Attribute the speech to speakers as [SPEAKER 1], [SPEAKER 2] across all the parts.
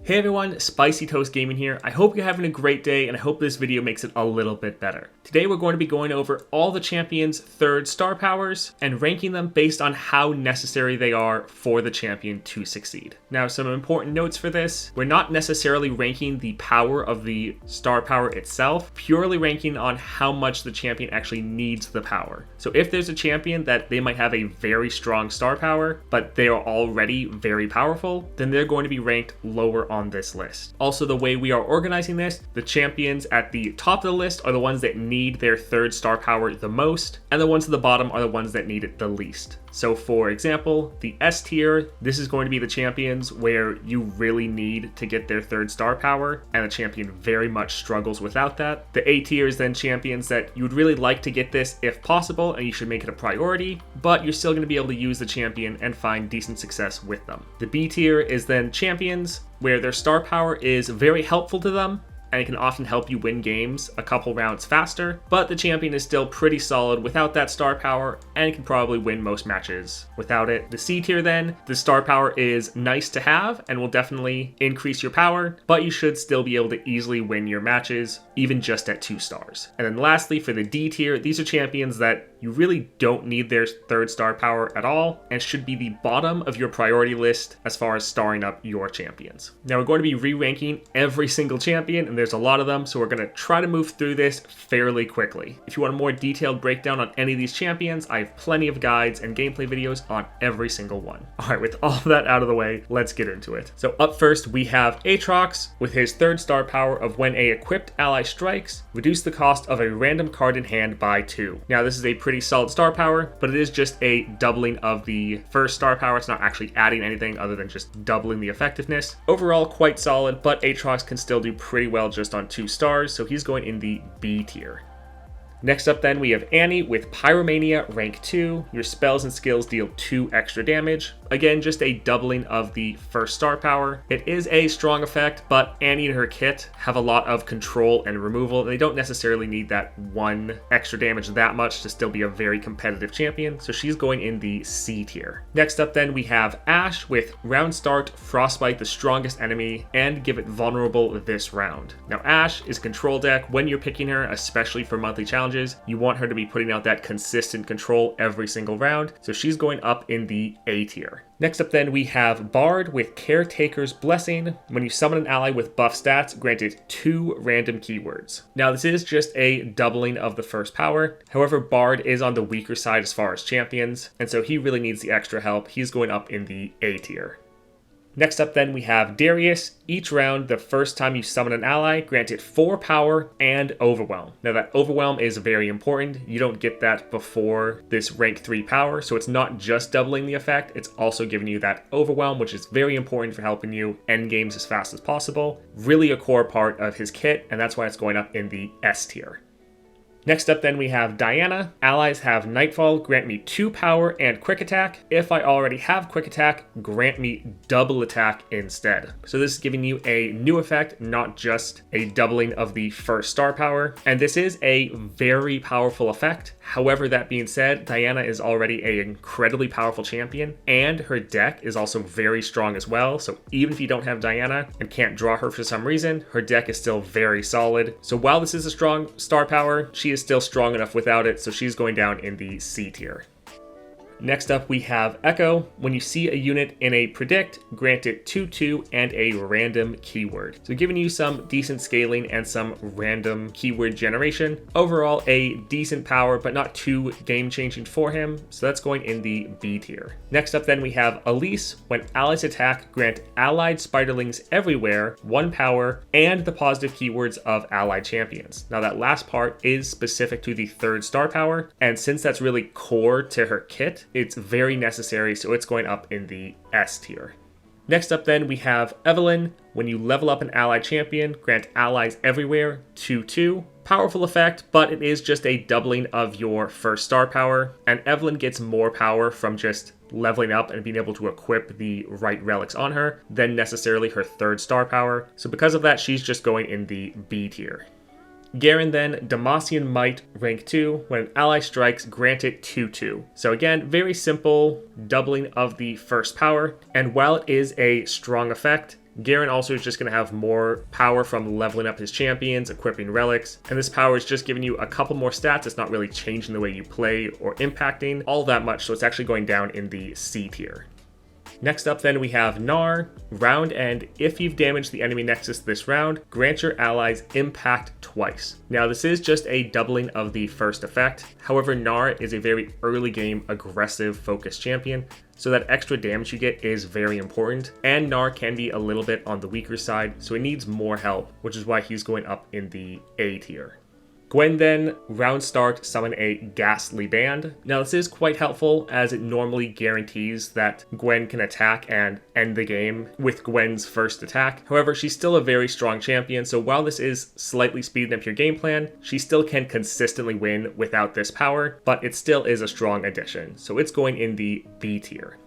[SPEAKER 1] Hey everyone, Spicy Toast Gaming here. I hope you're having a great day and I hope this video makes it a little bit better. Today we're going to be going over all the champions' third star powers and ranking them based on how necessary they are for the champion to succeed. Now, some important notes for this. We're not necessarily ranking the power of the star power itself, purely ranking on how much the champion actually needs the power. So if there's a champion that they might have a very strong star power, but they are already very powerful, then they're going to be ranked lower on this list. Also, the way we are organizing this, the champions at the top of the list are the ones that need their third star power the most, and the ones at the bottom are the ones that need it the least. So for example, the S tier, this is going to be the champions where you really need to get their third star power, and the champion very much struggles without that. The A tier is then champions that you would really like to get this if possible, and you should make it a priority, but you're still going to be able to use the champion and find decent success with them. The B tier is then champions where their star power is very helpful to them, and it can often help you win games a couple rounds faster, but the champion is still pretty solid without that star power and can probably win most matches without it. The C tier then, the star power is nice to have and will definitely increase your power, but you should still be able to easily win your matches, even just at 2 stars. And then lastly, for the D tier, these are champions that you really don't need their third star power at all and should be the bottom of your priority list as far as starring up your champions. Now we're going to be re-ranking every single champion, and there's a lot of them, so we're going to try to move through this fairly quickly. If you want a more detailed breakdown on any of these champions, I have plenty of guides and gameplay videos on every single one. Alright, with all that out of the way, let's get into it. So up first we have Aatrox with his third star power of when a equipped ally strikes, reduce the cost of a random card in hand by 2. Now this is a pretty solid star power, but it is just a doubling of the first star power. It's not actually adding anything other than just doubling the effectiveness. Overall quite solid, but Aatrox can still do pretty well just on 2 stars, so he's going in the B tier. Next up then we have Annie with Pyromania rank 2. Your spells and skills deal 2 extra damage. Again, just a doubling of the first star power. It is a strong effect, but Annie and her kit have a lot of control and removal, and they don't necessarily need that 1 extra damage that much to still be a very competitive champion, so she's going in the C tier. Next up then we have Ashe with round start, frostbite the strongest enemy, and give it vulnerable this round. Now Ashe is control deck. When you're picking her, especially for monthly challenges, you want her to be putting out that consistent control every single round, so she's going up in the A tier. Next up then we have Bard with Caretaker's Blessing. When you summon an ally with buff stats, granted 2 random keywords. Now this is just a doubling of the first power. However, Bard is on the weaker side as far as champions, and so he really needs the extra help. He's going up in the A tier. Next up then we have Darius. Each round, the first time you summon an ally, grant it 4 power and overwhelm. Now that overwhelm is very important. You don't get that before this rank 3 power, so it's not just doubling the effect, it's also giving you that overwhelm, which is very important for helping you end games as fast as possible. Really a core part of his kit, and that's why it's going up in the S tier. Next up then we have Diana. Allies have Nightfall, grant me 2 power and quick attack. If I already have quick attack, grant me double attack instead. So this is giving you a new effect, not just a doubling of the first star power. And this is a very powerful effect. However, that being said, Diana is already an incredibly powerful champion, and her deck is also very strong as well. So even if you don't have Diana and can't draw her for some reason, her deck is still very solid. So while this is a strong star power, she is still strong enough without it, so she's going down in the C tier. Next up we have Ekko. When you see a unit in a predict, grant it 2/2 and a random keyword. So giving you some decent scaling and some random keyword generation. Overall a decent power, but not too game changing for him, so that's going in the B tier. Next up then we have Elise. When allies attack, grant allied spiderlings everywhere 1 power and the positive keywords of allied champions. Now that last part is specific to the third star power, and since that's really core to her kit, it's very necessary, so it's going up in the S tier. Next up then we have Evelynn. When you level up an allied champion, grant allies everywhere 2/2. Powerful effect, but it is just a doubling of your first star power, and Evelynn gets more power from just leveling up and being able to equip the right relics on her than necessarily her third star power. So because of that, she's just going in the B tier. Garen then, Demacian Might, rank 2. When an ally strikes, grant it 2/2. So again, very simple doubling of the first power. And while it is a strong effect, Garen also is just going to have more power from leveling up his champions, equipping relics, and this power is just giving you a couple more stats. It's not really changing the way you play or impacting all that much, so it's actually going down in the C tier. Next up then we have Gnar. Round end, if you've damaged the enemy nexus this round, grant your allies impact twice. Now this is just a doubling of the first effect. However, Gnar is a very early game aggressive focused champion, so that extra damage you get is very important, and Gnar can be a little bit on the weaker side, so he needs more help, which is why he's going up in the A tier. Gwen then, round start, summon a Ghastly Band. Now this is quite helpful as it normally guarantees that Gwen can attack and end the game with Gwen's first attack. However, she's still a very strong champion, so while this is slightly speeding up your game plan, she still can consistently win without this power, but it still is a strong addition, so it's going in the B tier.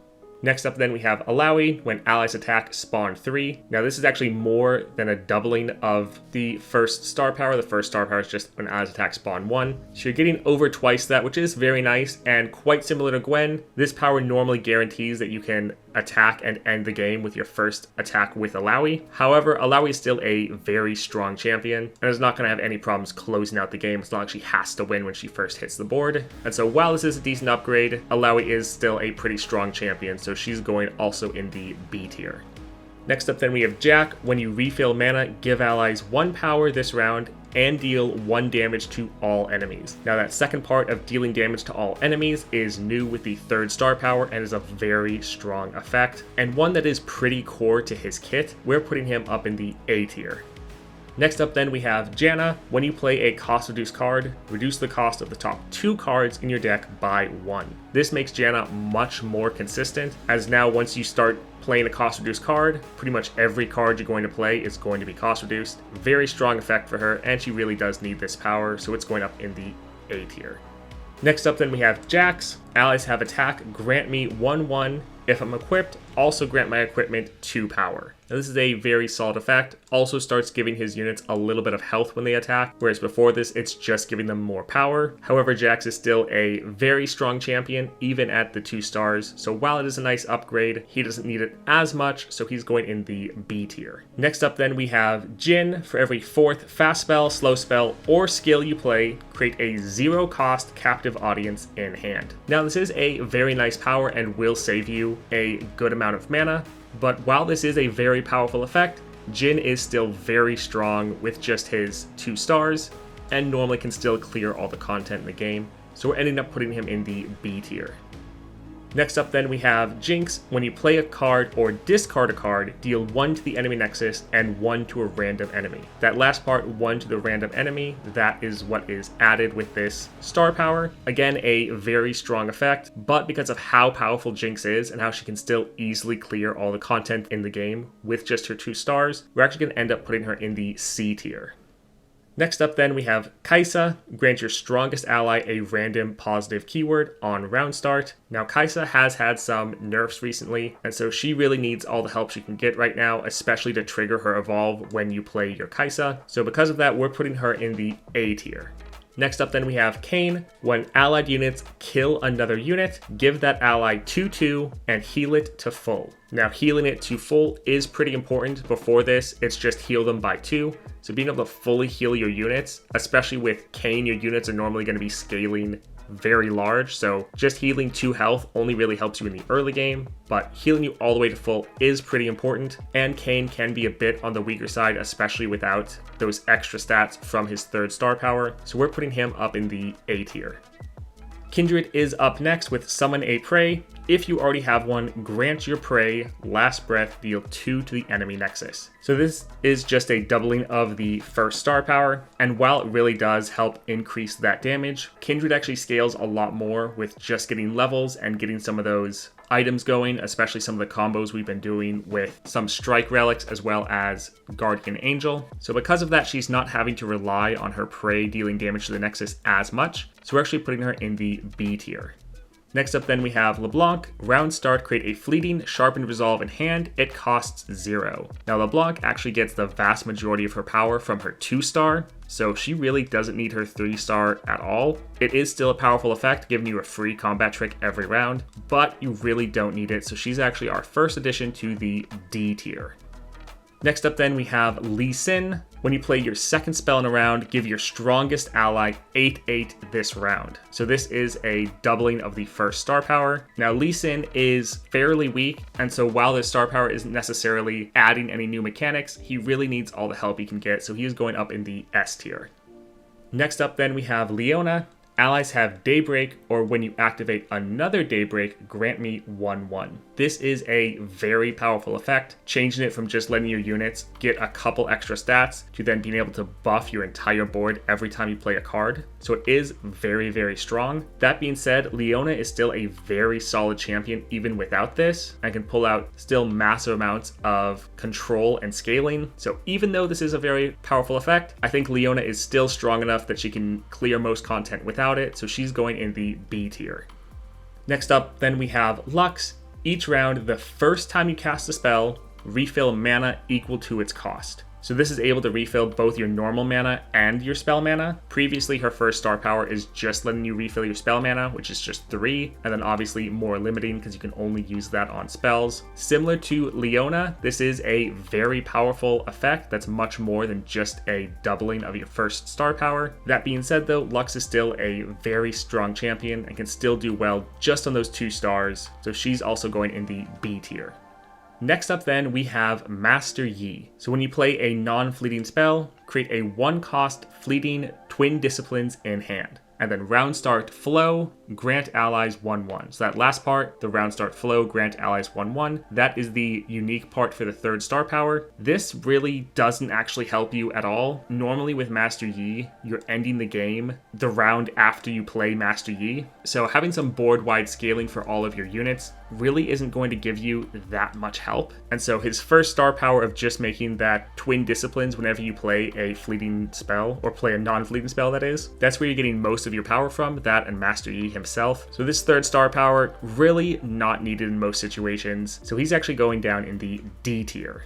[SPEAKER 1] Next up then we have Alawi. When allies attack, spawn 3. Now this is actually more than a doubling of the first star power. The first star power is just when allies attack, spawn 1. So you're getting over twice that, which is very nice and quite similar to Gwen. This power normally guarantees that you can attack and end the game with your first attack with Alawi. However, Alawi is still a very strong champion and is not going to have any problems closing out the game. It's not like she has to win when she first hits the board. And so while this is a decent upgrade, Alawi is still a pretty strong champion, so she's going also in the B tier. Next up then we have Jack. When you refill mana, give allies 1 power this round and deal 1 damage to all enemies. Now that second part of dealing damage to all enemies is new with the 3rd star power and is a very strong effect, and one that is pretty core to his kit. We're putting him up in the A tier. Next up then we have Janna. When you play a cost reduced card, reduce the cost of the top 2 cards in your deck by 1. This makes Janna much more consistent, as now once you start playing a cost reduced card, pretty much every card you're going to play is going to be cost reduced. Very strong effect for her, and she really does need this power, so it's going up in the A tier. Next up then we have Jax. Allies have attack, grant me 1/1. If I'm equipped, also grant my equipment 2 power. Now this is a very solid effect. Also starts giving his units a little bit of health when they attack, whereas before this, it's just giving them more power. However, Jax is still a very strong champion, even at the 2 stars. So while it is a nice upgrade, he doesn't need it as much, so he's going in the B tier. Next up then we have Jhin. For every 4th fast spell, slow spell, or skill you play, create a 0 cost captive audience in hand. Now this is a very nice power and will save you a good amount of mana, but while this is a very powerful effect, Jhin is still very strong with just his 2 stars and normally can still clear all the content in the game, so we're ending up putting him in the B tier. Next up then we have Jinx. When you play a card or discard a card, deal 1 to the enemy nexus and 1 to a random enemy. That last part, 1 to the random enemy, that is what is added with this star power. Again, a very strong effect, but because of how powerful Jinx is and how she can still easily clear all the content in the game with just her 2 stars, we're actually going to end up putting her in the C tier. Next up then we have Kai'Sa. Grant your strongest ally a random positive keyword on round start. Now Kai'Sa has had some nerfs recently, and so she really needs all the help she can get right now, especially to trigger her evolve when you play your Kai'Sa. So because of that, we're putting her in the A tier. Next up then we have Kayn. When allied units kill another unit, give that ally 2/2 and heal it to full. Now healing it to full is pretty important. Before this, it's just heal them by 2. So being able to fully heal your units, especially with Kayn, your units are normally going to be scaling very large, so just healing 2 health only really helps you in the early game, but healing you all the way to full is pretty important, and Kayn can be a bit on the weaker side, especially without those extra stats from his 3rd star power, so we're putting him up in the A tier. Kindred is up next with Summon a Prey. If you already have one, grant your prey last breath, deal 2 to the enemy nexus. So this is just a doubling of the 1st star power, and while it really does help increase that damage, Kindred actually scales a lot more with just getting levels and getting some of those items going, especially some of the combos we've been doing with some strike relics as well as Guardian Angel. So because of that, she's not having to rely on her prey dealing damage to the nexus as much, so we're actually putting her in the B tier. Next up then we have LeBlanc. Round start, create a fleeting sharpened resolve in hand. It costs 0. Now LeBlanc actually gets the vast majority of her power from her 2 star, so she really doesn't need her 3 star at all. It is still a powerful effect, giving you a free combat trick every round, but you really don't need it, so she's actually our first addition to the D tier. Next up then we have Elise. When you play your second spell in a round, give your strongest ally 8/8 this round. So this is a doubling of the first star power. Now Elise is fairly weak, and so while this star power isn't necessarily adding any new mechanics, he really needs all the help he can get, so he is going up in the S tier. Next up then we have Leona. Allies have Daybreak, or when you activate another Daybreak, grant me 1/1. This is a very powerful effect, changing it from just letting your units get a couple extra stats to then being able to buff your entire board every time you play a card. So it is very, very strong. That being said, Leona is still a very solid champion even without this, and can pull out still massive amounts of control and scaling. So even though this is a very powerful effect, I think Leona is still strong enough that she can clear most content without it, so she's going in the B tier. Next up, then we have Lux. Each round, the first time you cast a spell, refill mana equal to its cost. So this is able to refill both your normal mana and your spell mana. Previously, her first star power is just letting you refill your spell mana, which is just 3, and then obviously more limiting because you can only use that on spells. Similar to Leona, this is a very powerful effect that's much more than just a doubling of your first star power. That being said though, Lux is still a very strong champion and can still do well just on those 2 stars, so she's also going in the B tier. Next up then, we have Master Yi. So when you play a non-fleeting spell, create a 1-cost fleeting Twin Disciplines in hand. And then round start flow, grant allies 1/1. So that last part, the round start flow, grant allies 1/1, that is the unique part for the 3rd star power. This really doesn't actually help you at all. Normally with Master Yi, you're ending the game the round after you play Master Yi. So having some board-wide scaling for all of your units really isn't going to give you that much help. And so his 1st star power of just making that Twin Disciplines whenever you play a fleeting spell, or play a non-fleeting spell that is, that's where you're getting most of your power from, that and Master Yi himself. So this 3rd star power, really not needed in most situations. So he's actually going down in the D tier.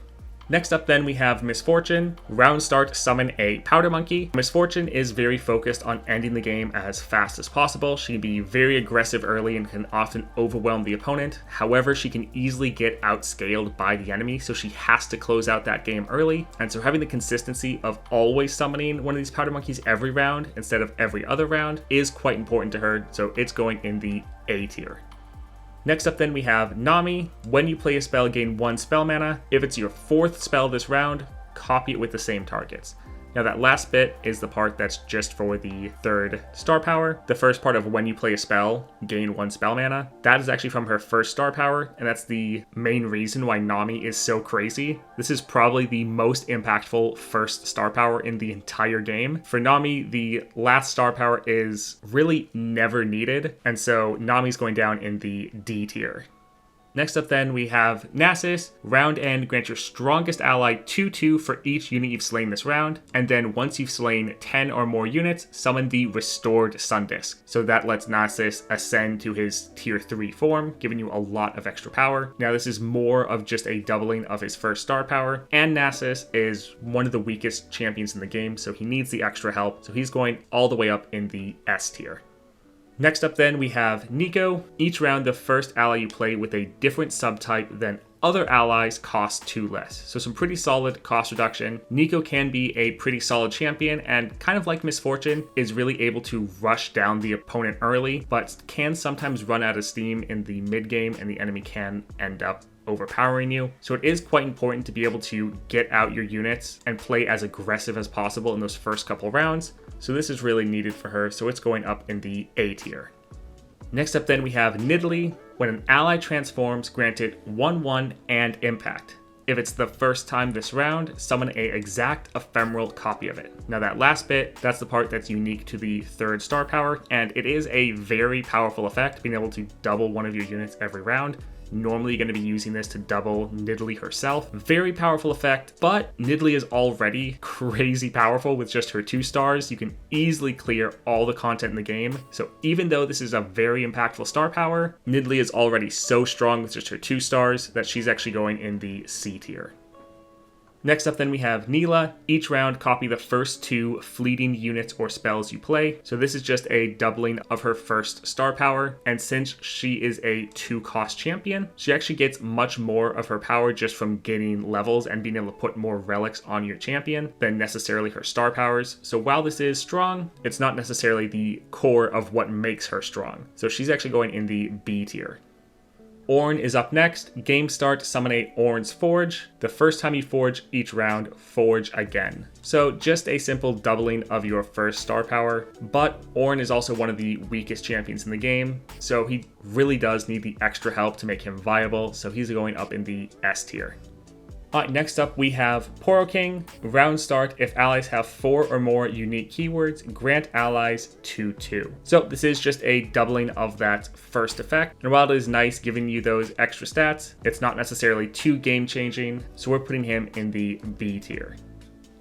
[SPEAKER 1] Next up then we have Misfortune. Round start, summon a Powder Monkey. Misfortune is very focused on ending the game as fast as possible. She can be very aggressive early and can often overwhelm the opponent. However, she can easily get outscaled by the enemy, so she has to close out that game early. And so having the consistency of always summoning one of these Powder Monkeys every round instead of every other round is quite important to her, so it's going in the A tier. Next up then we have Nami. When you play a spell, gain 1 spell mana. If it's your 4th spell this round, copy it with the same targets. Now that last bit is the part that's just for the 3rd star power. The first part of when you play a spell, gain 1 spell mana. That is actually from her 1st star power, and that's the main reason why Nami is so crazy. This is probably the most impactful 1st star power in the entire game. For Nami, the last star power is really never needed, and so Nami's going down in the D tier. Next up then we have Nasus. Round end, grant your strongest ally 2/2 for each unit you've slain this round, and then once you've slain 10 or more units, summon the Restored Sun Disk. So that lets Nasus ascend to his tier 3 form, giving you a lot of extra power. Now this is more of just a doubling of his 1st star power, and Nasus is one of the weakest champions in the game, so he needs the extra help, so he's going all the way up in the S tier. Next up then we have Neeko. Each round, the first ally you play with a different subtype than other allies cost 2 less. So some pretty solid cost reduction. Neeko can be a pretty solid champion, and kind of like Misfortune, is really able to rush down the opponent early, but can sometimes run out of steam in the mid game and the enemy can end up overpowering you. So it is quite important to be able to get out your units and play as aggressive as possible in those first couple rounds. So this is really needed for her, so it's going up in the A tier. Next up then we have Nidalee. When an ally transforms, grant it 1/1 and impact. If it's the first time this round, summon a exact ephemeral copy of it. Now that last bit, that's the part that's unique to the 3rd star power, and it is a very powerful effect, being able to double one of your units every round. Normally you're going to be using this to double Nidalee herself. Very powerful effect, but Nidalee is already crazy powerful with just her 2 stars. You can easily clear all the content in the game. So even though this is a very impactful star power, Nidalee is already so strong with just her 2 stars that she's actually going in the C tier. Next up then we have Nilah. Each round copy the first 2 fleeting units or spells you play. So this is just a doubling of her first star power, and since she is a 2-cost champion, she actually gets much more of her power just from gaining levels and being able to put more relics on your champion than necessarily her star powers. So while this is strong, it's not necessarily the core of what makes her strong. So she's actually going in the B tier. Ornn is up next. Game start, summon a Ornn's Forge. The first time you forge each round, forge again. So just a simple doubling of your first star power, but Ornn is also one of the weakest champions in the game, so he really does need the extra help to make him viable, so he's going up in the S tier. Alright, next up we have Poro King. Round start, if allies have 4 or more unique keywords, grant allies 2/2. So this is just a doubling of that first effect. And while it is nice giving you those extra stats, it's not necessarily too game changing, so we're putting him in the B tier.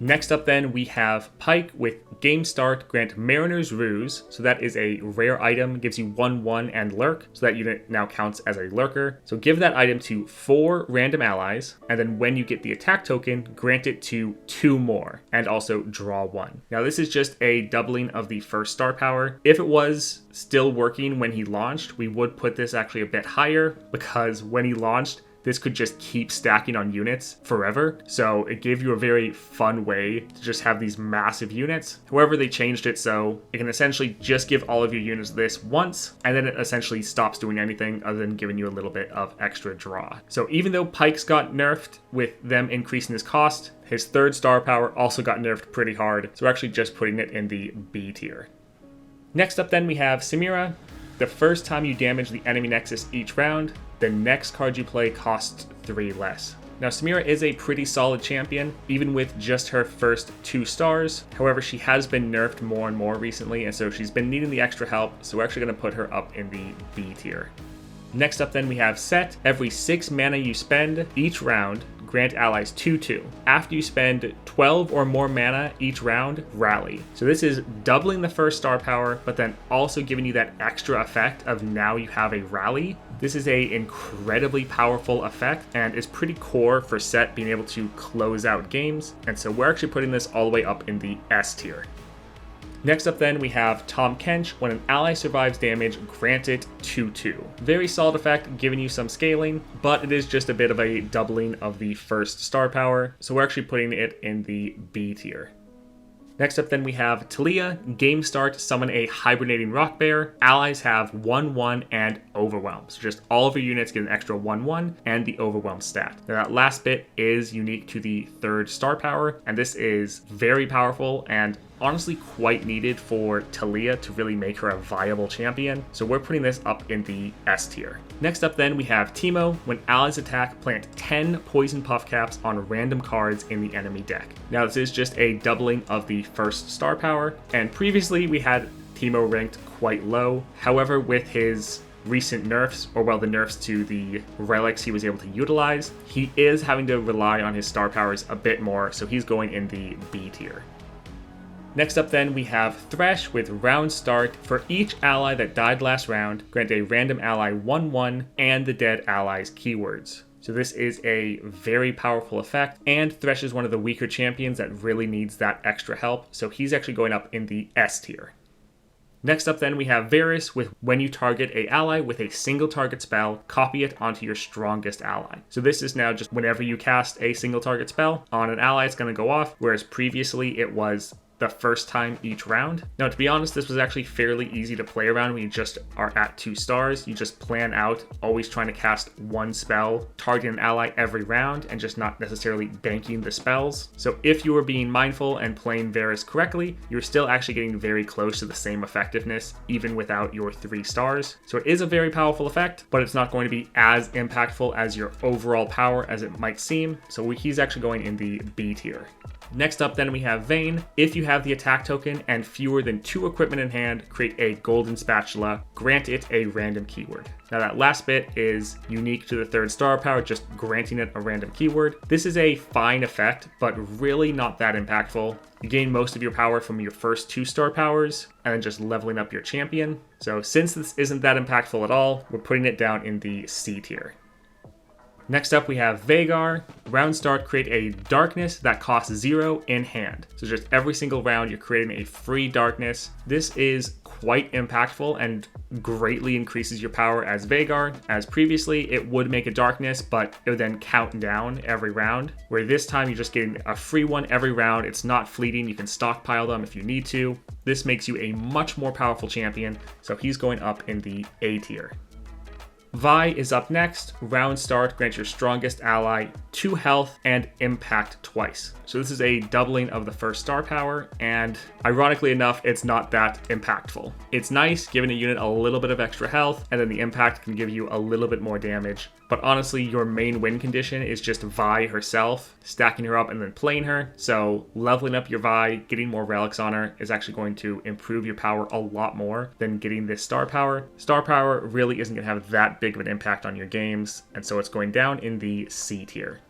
[SPEAKER 1] Next up then we have Pyke with game start, grant Mariner's Ruse. So that is a rare item, gives you 1/1 and lurk. So that unit now counts as a lurker. So give that item to 4 random allies. And then when you get the attack token, grant it to 2 more and also draw 1. Now this is just a doubling of the first star power. If it was still working when he launched, we would put this actually a bit higher because when he launched, this could just keep stacking on units forever. So it gave you a very fun way to just have these massive units. However, they changed it so it can essentially just give all of your units this once, and then it essentially stops doing anything other than giving you a little bit of extra draw. So even though Pyke's got nerfed with them increasing his cost, his 3rd star power also got nerfed pretty hard. So we're actually just putting it in the B tier. Next up then we have Samira. The first time you damage the enemy nexus each round, the next card you play costs 3 less. Now Samira is a pretty solid champion, even with just her first 2 stars. However, she has been nerfed more and more recently, and so she's been needing the extra help, so we're actually going to put her up in the B tier. Next up then we have Sett. Every 6 mana you spend each round, grant allies 2/2. After you spend 12 or more mana each round, rally. So this is doubling the first star power, but then also giving you that extra effect of now you have a rally. This is a incredibly powerful effect and is pretty core for Sett being able to close out games. And so we're actually putting this all the way up in the S tier. Next up then we have Tahm Kench. When an ally survives damage, grant it 2/2. Very solid effect, giving you some scaling, but it is just a bit of a doubling of the first star power, so we're actually putting it in the B tier. Next up then we have Taliyah. Game start, summon a hibernating rock bear. Allies have 1/1 and overwhelm. So just all of your units get an extra 1/1 and the overwhelm stat. Now that last bit is unique to the 3rd star power, and this is very powerful and honestly quite needed for Taliyah to really make her a viable champion. So we're putting this up in the S tier. Next up then we have Teemo. When allies attack, plant 10 poison puff caps on random cards in the enemy deck. Now this is just a doubling of the first star power, and previously we had Teemo ranked quite low. However, with his recent nerfs, or well, the nerfs to the relics he was able to utilize, he is having to rely on his star powers a bit more, so he's going in the B tier. Next up then we have Thresh with round start. For each ally that died last round, grant a random ally 1/1 and the dead ally's keywords. So this is a very powerful effect, and Thresh is one of the weaker champions that really needs that extra help, so he's actually going up in the S tier. Next up then we have Varus with when you target a ally with a single target spell, copy it onto your strongest ally. So this is now just whenever you cast a single target spell on an ally, it's going to go off, whereas previously it was the first time each round. Now, to be honest, this was actually fairly easy to play around when you just are at 2 stars. You just plan out always trying to cast 1 spell, target an ally every round, and just not necessarily banking the spells. So if you were being mindful and playing Varus correctly, you're still actually getting very close to the same effectiveness, even without your 3 stars. So it is a very powerful effect, but it's not going to be as impactful as your overall power as it might seem. So he's actually going in the B tier. Next up then we have Vayne. If you have the attack token and fewer than 2 equipment in hand, create a golden spatula, grant it a random keyword. Now that last bit is unique to the 3rd star power, just granting it a random keyword. This is a fine effect, but really not that impactful. You gain most of your power from your first 2 star powers, and then just leveling up your champion. So since this isn't that impactful at all, we're putting it down in the C tier. Next up, we have Veigar. Round start, create a darkness that costs 0 in hand. So just every single round, you're creating a free darkness. This is quite impactful and greatly increases your power as Veigar. As previously, it would make a darkness, but it would then count down every round. Where this time, you're just getting a free one every round. It's not fleeting. You can stockpile them if you need to. This makes you a much more powerful champion. So he's going up in the A tier. Vi is up next. Round start, grant your strongest ally 2 health and impact twice. So this is a doubling of the first star power, and ironically enough, it's not that impactful. It's nice giving a unit a little bit of extra health, and then the impact can give you a little bit more damage. But honestly, your main win condition is just Vi herself, stacking her up and then playing her. So leveling up your Vi, getting more relics on her is actually going to improve your power a lot more than getting this star power. Star power really isn't going to have that big of an impact on your games, and so it's going down in the C tier.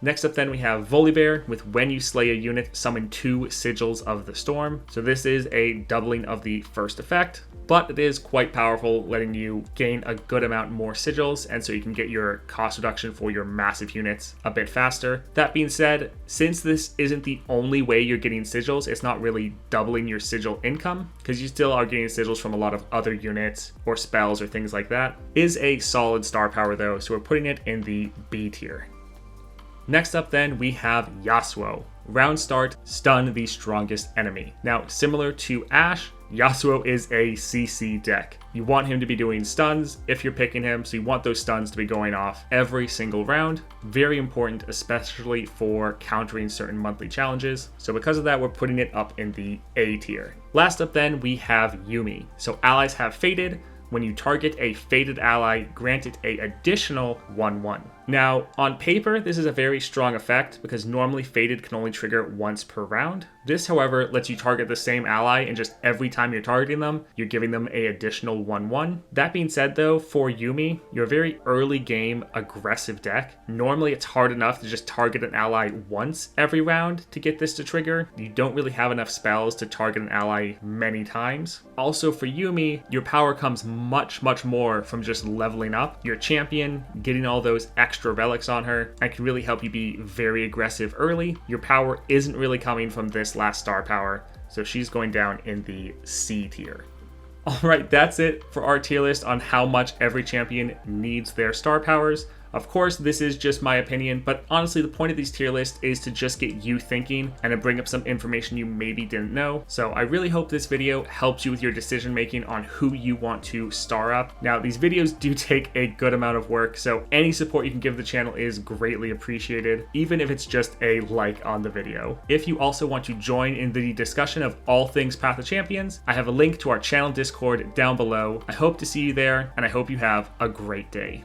[SPEAKER 1] Next up then we have Volibear with when you slay a unit, summon 2 Sigils of the Storm. So this is a doubling of the first effect, but it is quite powerful, letting you gain a good amount more sigils, and so you can get your cost reduction for your massive units a bit faster. That being said, since this isn't the only way you're getting sigils, it's not really doubling your sigil income, because you still are getting sigils from a lot of other units or spells or things like that. Is a solid star power though, so we're putting it in the B tier. Next up then, we have Yasuo. Round start, stun the strongest enemy. Now, similar to Ashe, Yasuo is a CC deck. You want him to be doing stuns if you're picking him, so you want those stuns to be going off every single round. Very important, especially for countering certain monthly challenges. So because of that, we're putting it up in the A tier. Last up then, we have Yuumi. So allies have Fated. When you target a Fated ally, grant it an additional 1/1. Now, on paper, this is a very strong effect because normally Fated can only trigger once per round. This, however, lets you target the same ally, and just every time you're targeting them, you're giving them an additional 1/1. That being said though, for Yuumi, you're a very early game aggressive deck. Normally it's hard enough to just target an ally once every round to get this to trigger. You don't really have enough spells to target an ally many times. Also for Yuumi, your power comes much more from just leveling up your champion, getting all those extra relics on her, and can really help you be very aggressive early. Your power isn't really coming from this last star power, so she's going down in the C tier. Alright, that's it for our tier list on how much every champion needs their star powers. Of course, this is just my opinion, but honestly, the point of these tier lists is to just get you thinking and to bring up some information you maybe didn't know. So I really hope this video helps you with your decision making on who you want to star up. Now, these videos do take a good amount of work, so any support you can give the channel is greatly appreciated, even if it's just a like on the video. If you also want to join in the discussion of all things Path of Champions, I have a link to our channel Discord down below. I hope to see you there, and I hope you have a great day.